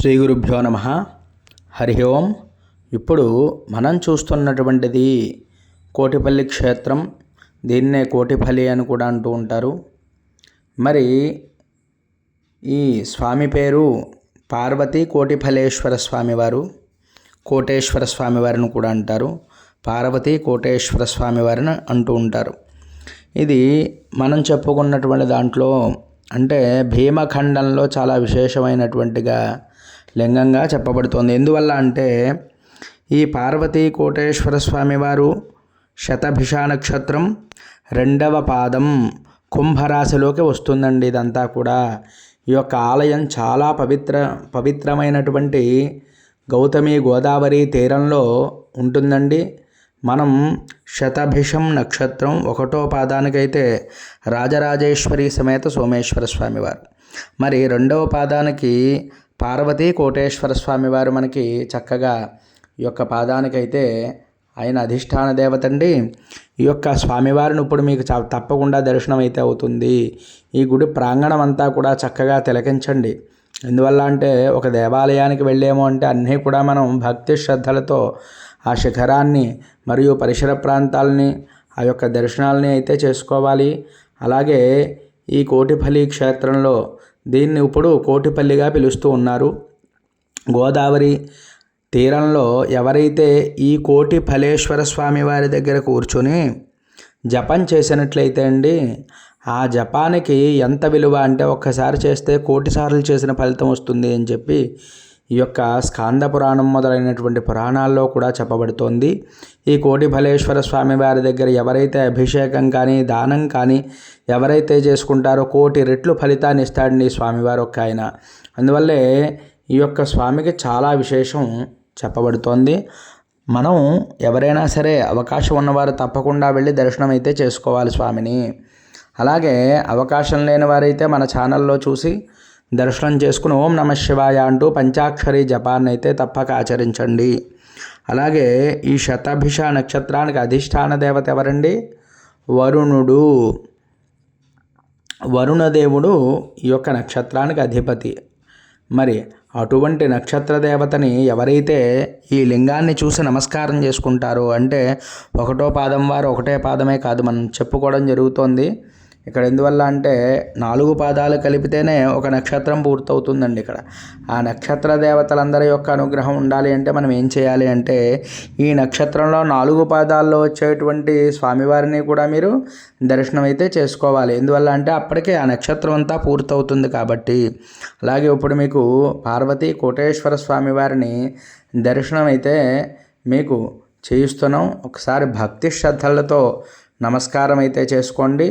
శ్రీ గురుభ్యో నమ. హరి ఓం. ఇప్పుడు మనం చూస్తున్నటువంటిది కోటిపల్లి క్షేత్రం. దీన్నే కోటిపల్లి అని కూడా అంటూ ఉంటారు. మరి ఈ స్వామి పేరు పార్వతీ కోటిఫలేశ్వర స్వామివారు, కోటేశ్వర స్వామివారిని కూడా అంటారు. పార్వతీ కోటేశ్వర స్వామివారిని అంటూ ఉంటారు. ఇది మనం చెప్పుకున్నటువంటి దాంట్లో అంటే భీమఖండంలో చాలా విశేషమైనటువంటిగా లింగంగా చెప్పబడుతోంది. ఎందువల్ల అంటే ఈ పార్వతీ కోటేశ్వర స్వామివారు శతభిష నక్షత్రం 2వ పాదం కుంభరాశిలోకి వస్తుందండి. ఇదంతా కూడా ఈ యొక్క ఆలయం చాలా పవిత్రమైనటువంటి గౌతమి గోదావరి తీరంలో ఉంటుందండి. మనం శతభిషం నక్షత్రం 1వ పాదానికైతే రాజరాజేశ్వరి సమేత సోమేశ్వర స్వామివారు, మరి 2వ పాదానికి పార్వతీ కోటేశ్వర స్వామివారు మనకి చక్కగా ఈ యొక్క పాదానికైతే ఆయన అధిష్టాన దేవత అండి. ఈ యొక్క స్వామివారిని ఇప్పుడు మీకు తప్పకుండా దర్శనం అయితే అవుతుంది. ఈ గుడి ప్రాంగణం అంతా కూడా చక్కగా తిలకించండి. ఎందువల్ల అంటే ఒక దేవాలయానికి వెళ్ళేమో అంటే అన్నీ కూడా మనం భక్తి శ్రద్ధలతో ఆ శిఖరాన్ని మరియు పరిసర ప్రాంతాలని ఆ యొక్క దర్శనాలని అయితే చేసుకోవాలి. అలాగే ఈ కోటిపల్లి క్షేత్రంలో దీన్ని ఇప్పుడు కోటిపల్లిగా పిలుస్తూ ఉన్నారు. గోదావరి తీరంలో ఎవరైతే ఈ కోటిఫలేశ్వర స్వామి వారి దగ్గర కూర్చొని జపం చేసినట్లయితే అండి, ఆ జపానికి ఎంత విలువ అంటే ఒక్కసారి చేస్తే 1,000,000 సార్లు చేసిన ఫలితం వస్తుంది అని చెప్పి ఈ యొక్క స్కాంద పురాణం మొదలైనటువంటి పురాణాల్లో కూడా చెప్పబడుతోంది. ఈ కోటిఫలేశ్వర స్వామి వారి దగ్గర ఎవరైతే అభిషేకం కానీ దానం కానీ ఎవరైతే చేసుకుంటారో 1,000,000 రెట్లు ఫలితాన్ని ఇస్తాడండి స్వామివారు ఒక్క ఆయన. అందువల్లే ఈ యొక్క స్వామికి చాలా విశేషం చెప్పబడుతోంది. మనం ఎవరైనా సరే అవకాశం ఉన్నవారు తప్పకుండా వెళ్ళి దర్శనం అయితే చేసుకోవాలి స్వామిని. అలాగే అవకాశం లేని వారైతే మన ఛానల్లో చూసి దర్శనం చేసుకుని ఓం నమ శివాయ అంటూ పంచాక్షరి జపాన్ని అయితే తప్పక ఆచరించండి. అలాగే ఈ శతభిష నక్షత్రానికి అధిష్టాన దేవత ఎవరండి? వరుణుడు. వరుణదేవుడు ఈ యొక్క నక్షత్రానికి అధిపతి. మరి అటువంటి నక్షత్ర దేవతని ఎవరైతే ఈ లింగాన్ని చూసి నమస్కారం చేసుకుంటారో అంటే 1వ పాదం వారు 1వ పాదమే కాదు మనం చెప్పుకోవడం జరుగుతోంది. ఇక్కడ ఎందువల్ల అంటే 4 పాదాలు కలిపితేనే ఒక నక్షత్రం పూర్తవుతుందండి. ఇక్కడ ఆ నక్షత్ర దేవతలందరి యొక్క అనుగ్రహం ఉండాలి అంటే మనం ఏం చేయాలి అంటే ఈ నక్షత్రంలో 4 పాదాల్లో వచ్చేటువంటి స్వామివారిని కూడా మీరు దర్శనం అయితే చేసుకోవాలి. ఎందువల్ల అంటే అప్పటికే ఆ నక్షత్రం అంతా పూర్తవుతుంది కాబట్టి. అలాగే ఇప్పుడు మీకు పార్వతీ కోటేశ్వర స్వామివారిని దర్శనం అయితే మీకు చేయిస్తున్నాం. ఒకసారి భక్తి శ్రద్ధలతో నమస్కారం అయితే చేసుకోండి.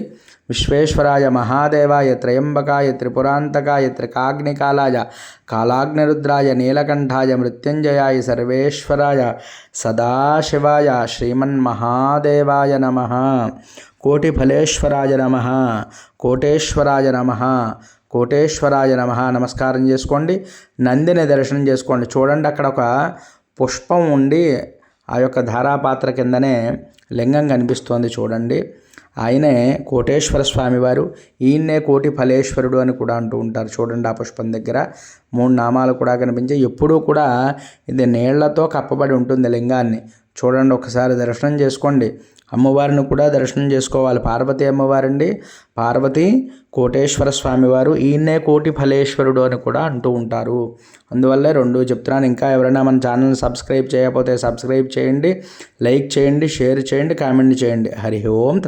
విశ్వేశ్వరాయ మహాదేవాయ త్రయంబకాయ త్రిపురాంతకాయ త్రికాగ్నికాలాయ కాలాగ్నిరుద్రాయ నీలకంఠాయ మృత్యుంజయాయ సర్వేశ్వరాయ సదాశివాయ శ్రీమన్మహాదేవాయ నమః. కోటిఫలేశ్వరాయ నమః. కోటేశ్వరాయ నమః. కోటేశ్వరాయ నమః. నమస్కారం చేసుకోండి. నందిని దర్శనం చేసుకోండి. చూడండి అక్కడ ఒక పుష్పం ఉండి ఆ యొక్క ధారాపాత్ర కిందనే లింగం కనిపిస్తోంది చూడండి. ఆయనే కోటేశ్వర స్వామివారు. ఈయన్నే కోటి ఫలేశ్వరుడు అని కూడా అంటూ ఉంటారు. చూడండి ఆ పుష్పం దగ్గర 3 నామాలు కూడా కనిపించే. ఎప్పుడూ కూడా ఇది నీళ్లతో కప్పబడి ఉంటుంది లింగాన్ని. చూడండి ఒకసారి దర్శనం చేసుకోండి. అమ్మవారిని కూడా దర్శనం చేసుకోవాలి. పార్వతీ అమ్మవారండి. పార్వతీ కోటేశ్వర స్వామివారు. ఈయన్నే కోటి ఫలేశ్వరుడు అని కూడా అంటూ ఉంటారు. అందువల్లే 2 చెప్తున్నాను. ఇంకా ఎవరైనా మన ఛానల్ని సబ్స్క్రైబ్ చేయకపోతే సబ్స్క్రైబ్ చేయండి, లైక్ చేయండి, షేర్ చేయండి, కామెంట్ చేయండి. హరి ఓం.